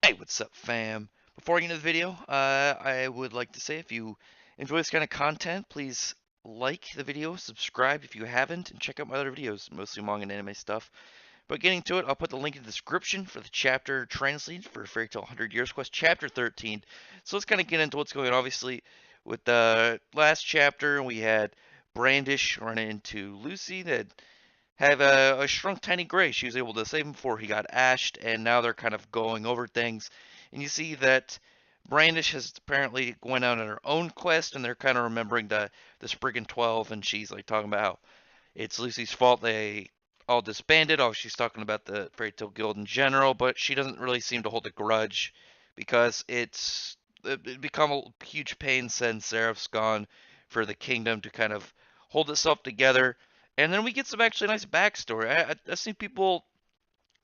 Hey, what's up, fam? Before I get into the video, I would like to say if you enjoy this kind of content, please like the video, subscribe if you haven't, and check out my other videos, mostly manga and anime stuff. But getting to it, I'll put the link in the description for the chapter translated for Fairy Tail 100 Years Quest, Chapter 13. So let's kind of get into what's going on. Obviously, with the last chapter, we had Brandish run into Lucy that have a shrunk tiny gray. She was able to save him before he got ashed, and now they're kind of going over things. And you see that Brandish has apparently went out on her own quest, and they're kind of remembering the Spriggan 12, and she's like talking about how it's Lucy's fault they all disbanded. Oh, she's talking about the Fairy Tale Guild in general, but she doesn't really seem to hold a grudge because it become a huge pain since Seraph's gone for the kingdom to kind of hold itself together. And then we get some actually nice backstory. I've seen people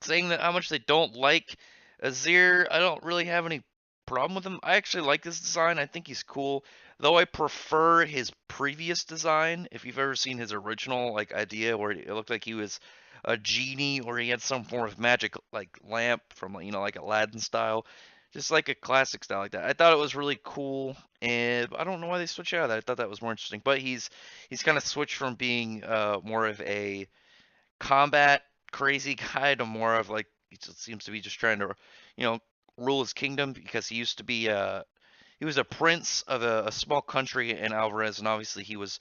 saying that how much they don't like Azir. I don't really have any problem with him. I actually like his design. I think he's cool, though I prefer his previous design. If you've ever seen his original like idea where it looked like he was a genie or he had some form of magic like lamp from like Aladdin style, just like a classic style like that. I thought it was really cool, and I don't know why they switched out of that. I thought that was more interesting. But he's kind of switched from being more of a combat crazy guy to more of like he just seems to be just trying to, you know, rule his kingdom because he used to be he was a prince of a small country in Alvarez, and obviously he was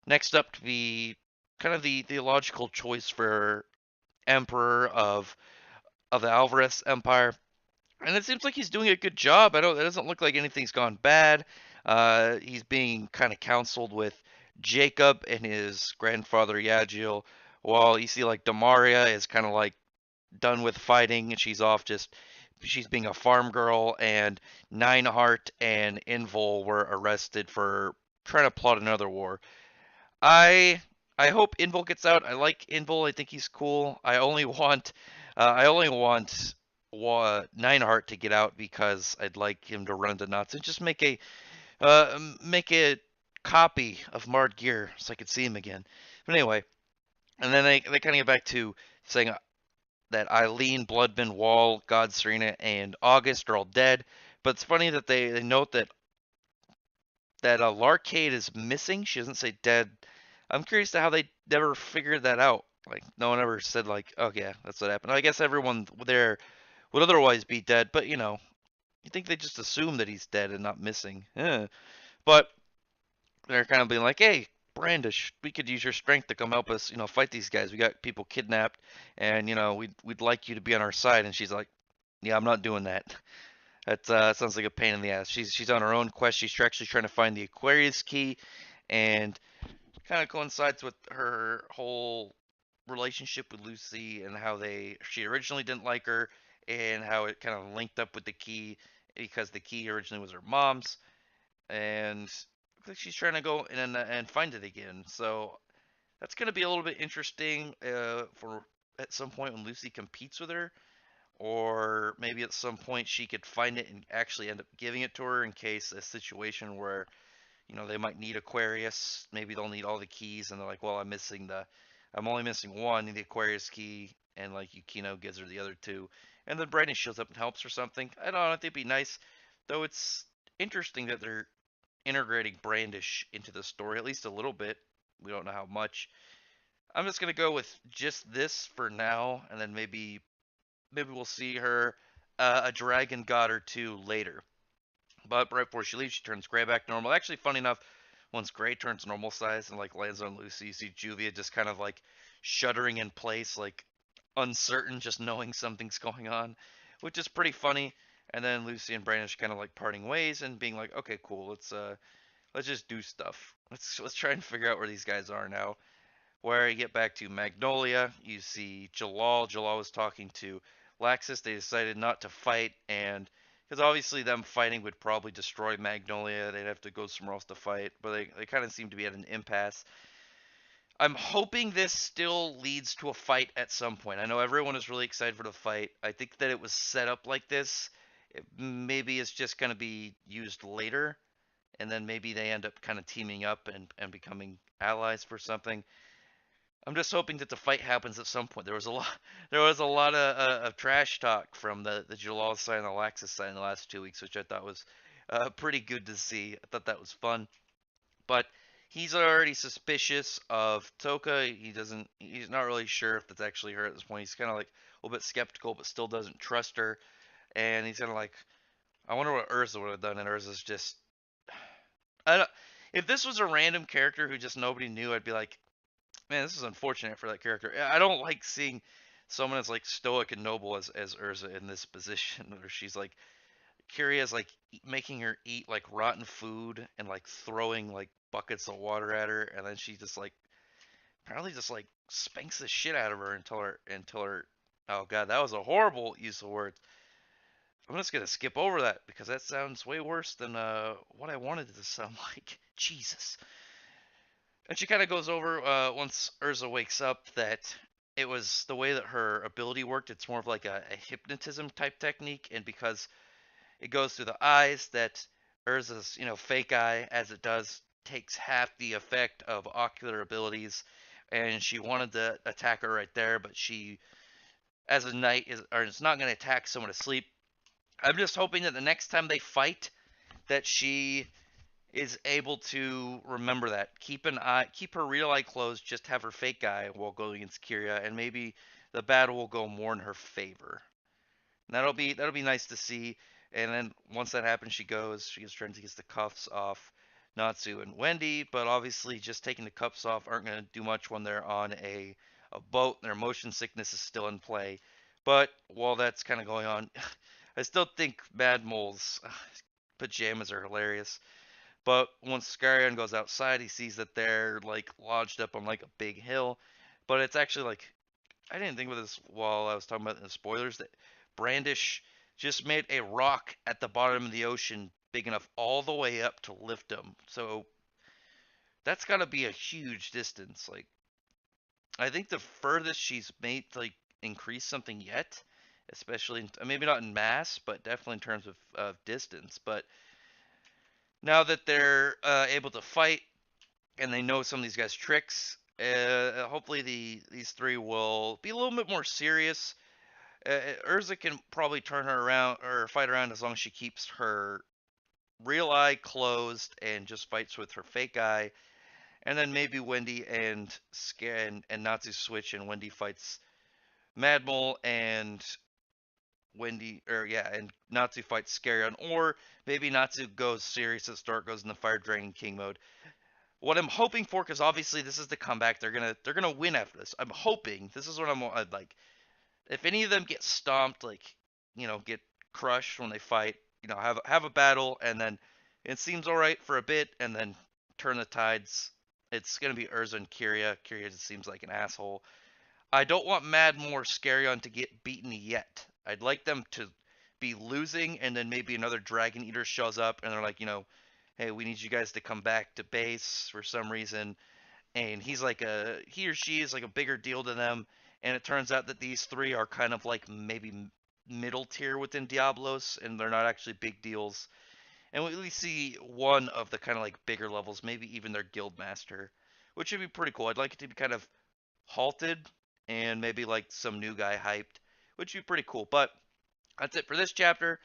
next up to be kind of the logical choice for emperor of the Alvarez Empire. And it seems like he's doing a good job. I don't. It doesn't look like anything's gone bad. He's being kind of counseled with Jacob and his grandfather Yagil, while you see like Demaria is kind of like done with fighting and she's being a farm girl, and Nineheart and Invol were arrested for trying to plot another war. I I hope Invol gets out. I like Invol. I think he's cool. I only want Nineheart to get out because I'd like him to run to nuts and just make a copy of Mard Gear so I could see him again. But anyway, and then they kind of get back to saying that Eileen, Bloodman, Wall, God Serena, and August are all dead. But it's funny that they note that Larcade is missing. She doesn't say dead. I'm curious to how they never figured that out. Like no one ever said like, oh yeah, that's what happened. I guess everyone there would otherwise be dead, but you think they just assume that he's dead and not missing. But they're kind of being like, hey, Brandish, we could use your strength to come help us, fight these guys. We got people kidnapped, and we'd like you to be on our side. And she's like, yeah, I'm not doing that. That sounds like a pain in the ass. She's on her own quest. She's actually trying to find the Aquarius key, and kind of coincides with her whole relationship with Lucy and how she originally didn't like her, and how it kind of linked up with the key because the key originally was her mom's, and she's trying to go and find it again. So that's going to be a little bit interesting for at some point when Lucy competes with her, or maybe at some point she could find it and actually end up giving it to her in case a situation where they might need Aquarius. Maybe they'll need all the keys, and they're like, well, I'm only missing one, the Aquarius key, and like Yukino gives her the other two, and then Brandon shows up and helps or something. I don't know. I think it'd be nice, though. It's interesting that they're integrating Brandish into the story at least a little bit. We don't know how much. I'm just gonna go with just this for now, and then maybe we'll see her a dragon god or two later. But right before she leaves, she turns Gray back normal. Actually, funny enough, once Gray turns normal size and like lands on Lucy, you see Juvia just kind of like shuddering in place, like uncertain, just knowing something's going on, which is pretty funny. And then Lucy and Brandish kind of like parting ways and being like, okay, cool, let's just do stuff. Let's try and figure out where these guys are now. Where you get back to Magnolia, you see Jalal. Jalal was talking to Laxus. They decided not to fight, and because obviously them fighting would probably destroy Magnolia, they'd have to go somewhere else to fight. But they kind of seem to be at an impasse. I'm hoping this still leads to a fight at some point. I know everyone is really excited for the fight. I think that it was set up like this. Maybe it's just going to be used later, and then maybe they end up kind of teaming up and becoming allies for something. I'm just hoping that the fight happens at some point. there was a lot of trash talk from the Jalal side and the Laxus side in the last 2 weeks, which I thought was pretty good to see. I thought that was fun. But he's already suspicious of Toka. He's not really sure if that's actually her at this point. He's kind of like a little bit skeptical, but still doesn't trust her. And he's kind of like, I wonder what Urza would have done. And Urza's just, I don't. If this was a random character who just nobody knew, I'd be like, man, this is unfortunate for that character. I don't like seeing someone as like stoic and noble as Urza in this position, where she's like Kiria's like making her eat like rotten food and like throwing like buckets of water at her, and then she just like apparently just like spanks the shit out of her until her. Oh god, that was a horrible use of words. I'm just gonna skip over that because that sounds way worse than what I wanted it to sound like. Jesus. And she kind of goes over once Urza wakes up that it was the way that her ability worked. It's more of like a hypnotism type technique, and because it goes through the eyes, that Urza's fake eye, as it does, takes half the effect of ocular abilities, and she wanted to attack her right there, but she, as a knight, is not going to attack someone asleep. I'm just hoping that the next time they fight, that she is able to remember that. Keep her real eye closed, just have her fake eye while going against Kyria, and maybe the battle will go more in her favor. And that'll be nice to see. And then once that happens, she gets trying to get the cuffs off Natsu and Wendy, but obviously just taking the cuffs off aren't going to do much when they're on a boat. Their motion sickness is still in play. But while that's kind of going on, I still think Mad Mole's pajamas are hilarious. But once Skarion goes outside, he sees that they're like lodged up on like a big hill. But it's actually like I didn't think of this while I was talking about the spoilers that Brandish just made a rock at the bottom of the ocean big enough all the way up to lift him. So that's got to be a huge distance. Like I think the furthest she's made like increase something yet, especially maybe not in mass, but definitely in terms of distance. But now that they're able to fight and they know some of these guys' tricks, hopefully these three will be a little bit more serious. Urza can probably turn her around or fight around as long as she keeps her real eye closed and just fights with her fake eye. And then maybe Wendy and Natsu switch, and Wendy fights Madmole, and and Natsu fights Scarion, or maybe Natsu goes serious at the start, goes in the Fire Dragon King mode. What I'm hoping for, because obviously this is the comeback, they're gonna win after this. I'm hoping this is what I'd like. If any of them get stomped, like get crushed when they fight, have a battle, and then it seems all right for a bit, and then turn the tides. It's gonna be Urza and Kyria. Kyria just seems like an asshole. I don't want Madmore or Scarion to get beaten yet. I'd like them to be losing, and then maybe another Dragon Eater shows up, and they're like, hey, we need you guys to come back to base for some reason, and he or she is like a bigger deal to them, and it turns out that these three are kind of like maybe middle tier within Diablos, and they're not actually big deals, and we at least see one of the kind of like bigger levels, maybe even their guild master, which would be pretty cool. I'd like it to be kind of halted and maybe like some new guy hyped, which would be pretty cool. But that's it for this chapter.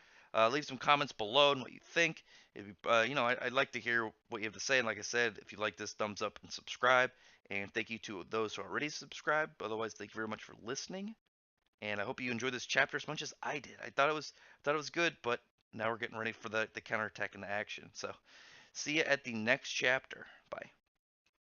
Leave some comments below and what you think. If you, I'd like to hear what you have to say. And like I said, if you like this, thumbs up and subscribe. And thank you to those who already subscribed. Otherwise, thank you very much for listening. And I hope you enjoyed this chapter as much as I did. I thought it was good, but now we're getting ready for the counterattack and the action. So see you at the next chapter. Bye.